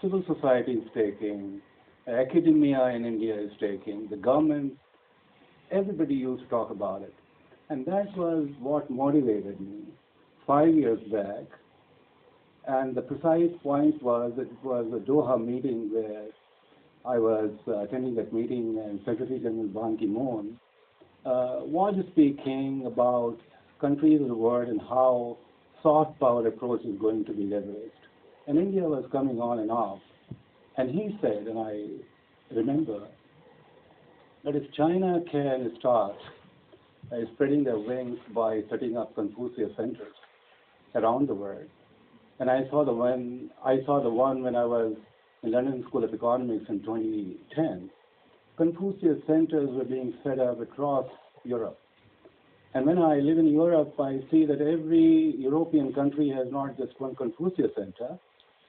civil society is taking, academia in India is taking, the government, everybody used to talk about it. And that was what motivated me 5 years back. And the precise point was that it was a Doha meeting where I was attending that meeting, and Secretary General Ban Ki-moon was speaking about countries of the world and how soft power approach is going to be leveraged. And India was coming on and off. And he said, and I remember, that if China can start spreading their wings by setting up Confucius centers around the world, and I saw the one when I was in London School of Economics in 2010, Confucius centers were being set up across Europe. And when I live in Europe, I see that every European country has not just one Confucius center,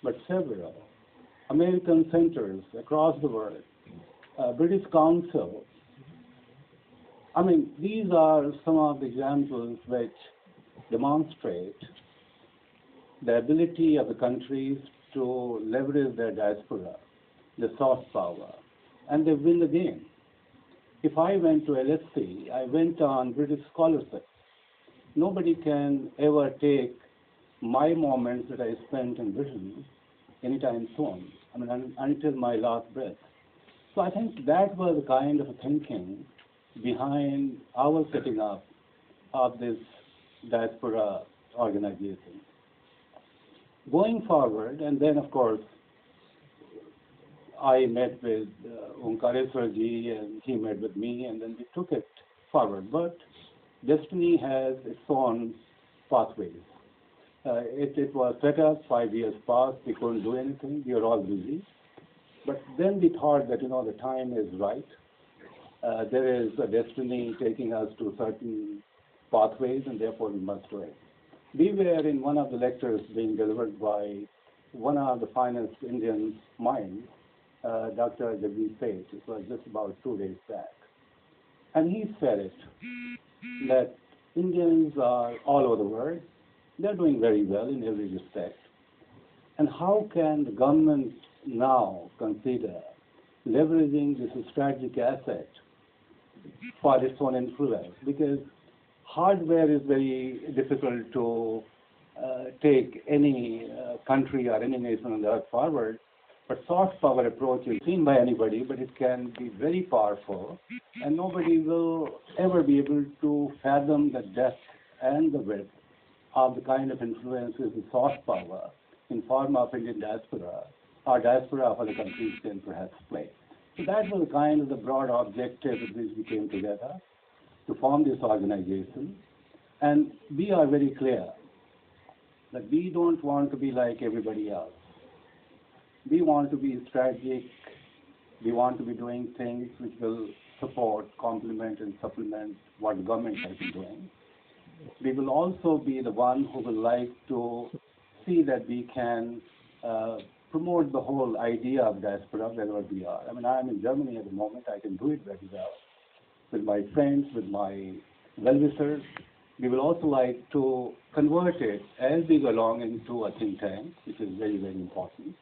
but several. American centers across the world, British Council. I mean, these are some of the examples which demonstrate the ability of the countries to leverage their diaspora, the soft power, and they win the game. If I went to LSE, I went on British scholarship. Nobody can ever take my moments that I spent in Britain anytime soon. I mean, until my last breath. So I think that was the kind of thinking behind our setting up of this diaspora organization. Going forward, and then of course, I met with Onkareshwar ji, and he met with me, and then we took it forward. But destiny has its own pathways. It was set up, 5 years passed, we couldn't do anything, we were all busy. But then we thought that, the time is right. There is a destiny taking us to certain pathways, and therefore we must do it. We were in one of the lectures being delivered by one of the finest Indian minds, Dr. Jagdish Seth. It was just about 2 days back. And he said it, that Indians are all over the world. They're doing very well in every respect. And how can the government now consider leveraging this strategic asset for its own influence? Because hardware is very difficult to take any country or any nation on the earth forward, but soft power approach is seen by anybody, but it can be very powerful, and nobody will ever be able to fathom the depth and the width of the kind of influences the soft power in form of Indian diaspora or diaspora of other countries can perhaps play. So that was kind of the broad objective with which we came together to form this organization. And we are very clear that we don't want to be like everybody else. We want to be strategic. We want to be doing things which will support, complement, and supplement what the government has been doing. We will also be the one who will like to see that we can promote the whole idea of diaspora wherever we are. I mean, I'm in Germany at the moment. I can do it very well with my friends, with my well-wishers. We will also like to convert it as we go along into a think tank, which is very, very important.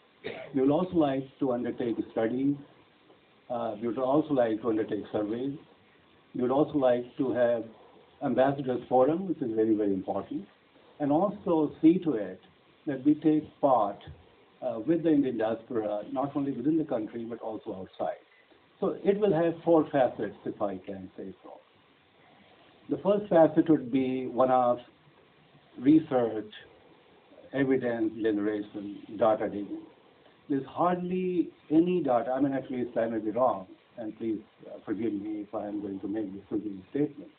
We will also like to undertake studies. We would also like to undertake surveys. We would also like to have ambassadors forum, which is very, very important, and also see to it that we take part with the Indian diaspora, not only within the country, but also outside. So it will have 4 facets, if I can say so. The first facet would be one of research, evidence generation, data digging. There's hardly any data, I mean, at least I may be wrong, and please forgive me if I am going to make this sweeping statement.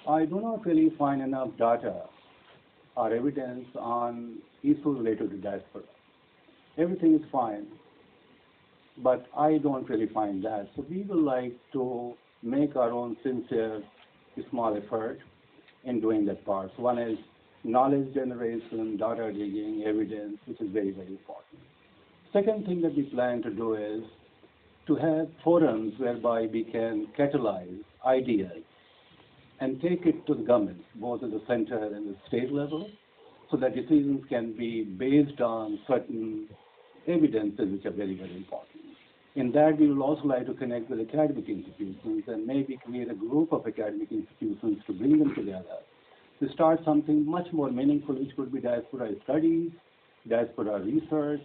I do not really find enough data or evidence on issues related to diaspora. Everything is fine, but I don't really find that. So we would like to make our own sincere, small effort in doing that part. So one is knowledge generation, data digging, evidence, which is very, very important. Second thing that we plan to do is to have forums whereby we can catalyze ideas and take it to the government, both at the center and the state level, so that decisions can be based on certain evidences which are very, very important. In that, we will also like to connect with academic institutions and maybe create a group of academic institutions to bring them together to start something much more meaningful, which could be diaspora studies, diaspora research,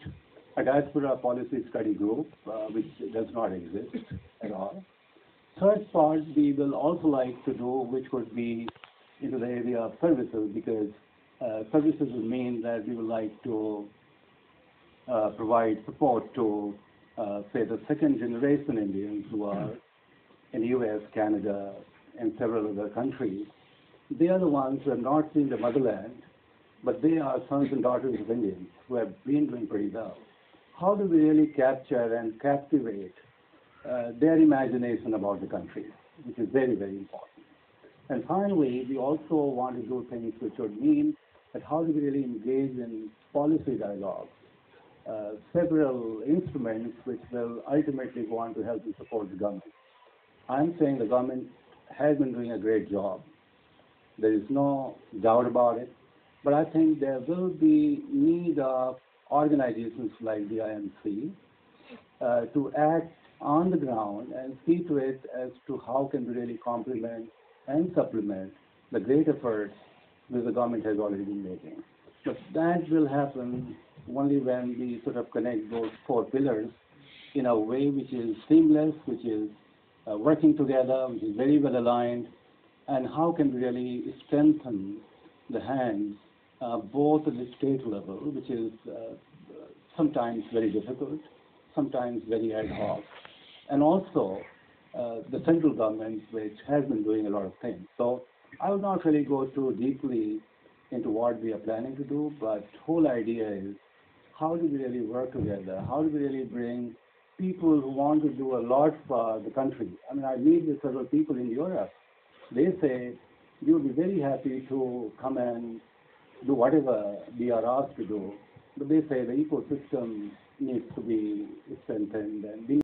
a diaspora policy study group, which does not exist at all. Third part, we will also like to do, which would be into the area of services, because services will mean that we would like to provide support to, say, the second generation Indians who are in the US, Canada, and several other countries. They are the ones who have not seen the motherland, but they are sons and daughters of Indians who have been doing pretty well. How do we really capture and captivate their imagination about the country, which is very, very important. And finally, we also want to do things which would mean that how do we really engage in policy dialogue, several instruments which will ultimately want to help and support the government. I'm saying the government has been doing a great job. There is no doubt about it. But I think there will be need of organizations like the IMC to act on the ground and see to it as to how can we really complement and supplement the great efforts that the government has already been making. But that will happen only when we sort of connect those four pillars in a way which is seamless, which is working together, which is very well aligned, and how can we really strengthen the hands both at the state level, which is sometimes very difficult, sometimes very ad hoc, and also the central government, which has been doing a lot of things. So I will not really go too deeply into what we are planning to do, but whole idea is how do we really work together? How do we really bring people who want to do a lot for the country? I mean, I meet with several people in Europe. They say, you will be very happy to come and do whatever we are asked to do. But they say the ecosystem needs to be strengthened, and we